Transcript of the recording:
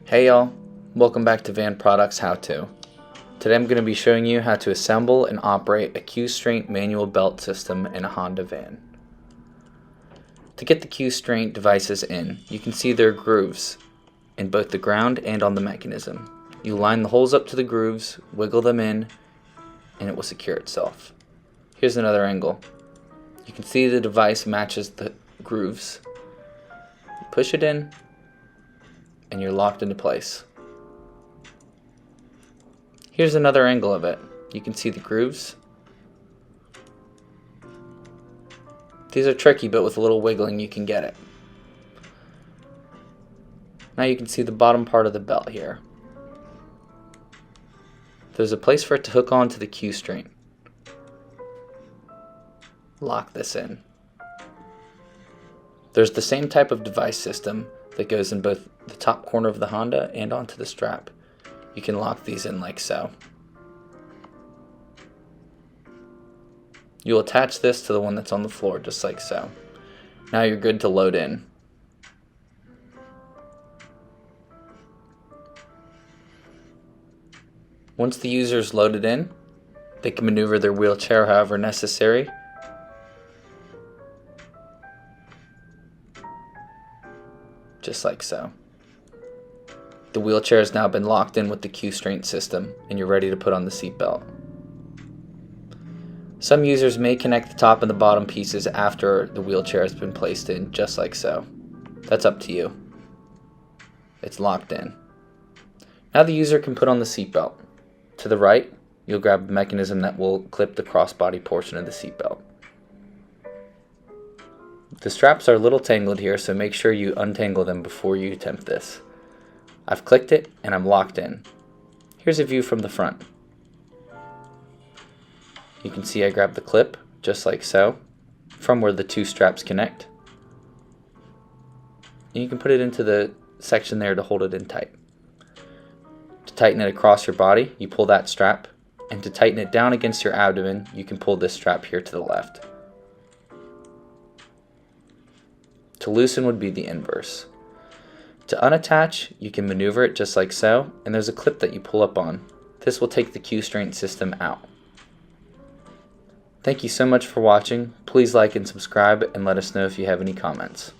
Hey y'all, welcome back to Van Products How To. Today I'm going to be showing you how to assemble and operate a Q'Straint manual belt system in a Honda van. To get the Q'Straint devices in, you can see there are grooves in both the ground and on the mechanism. You line the holes up to the grooves, wiggle them in, and it will secure itself. Here's another angle. You can see the device matches the grooves. You push it in, and you're locked into place. Here's another angle of it. You can see the grooves. These are tricky, but with a little wiggling you can get it. Now you can see the bottom part of the belt here. There's a place for it to hook onto the Q'Straint. Lock this in. There's the same type of device system that goes in both the top corner of the Honda and onto the strap. You can lock these in like so. You'll attach this to the one that's on the floor just like so. Now you're good to load in. Once the user is loaded in, they can maneuver their wheelchair however necessary. Just like so. The wheelchair has now been locked in with the Q'Straint system and you're ready to put on the seatbelt. Some users may connect the top and the bottom pieces after the wheelchair has been placed in, just like so. That's up to you. It's locked in. Now the user can put on the seatbelt. To the right, you'll grab the mechanism that will clip the crossbody portion of the seatbelt. The straps are a little tangled here, so make sure you untangle them before you attempt this. I've clicked it and I'm locked in. Here's a view from the front. You can see I grabbed the clip, just like so, from where the two straps connect. And you can put it into the section there to hold it in tight. To tighten it across your body, you pull that strap, and to tighten it down against your abdomen, you can pull this strap here to the left. To loosen would be the inverse. To unattach, you can maneuver it just like so, and there's a clip that you pull up on. This will take the Q'Straint system out. Thank you so much for watching. Please like and subscribe and let us know if you have any comments.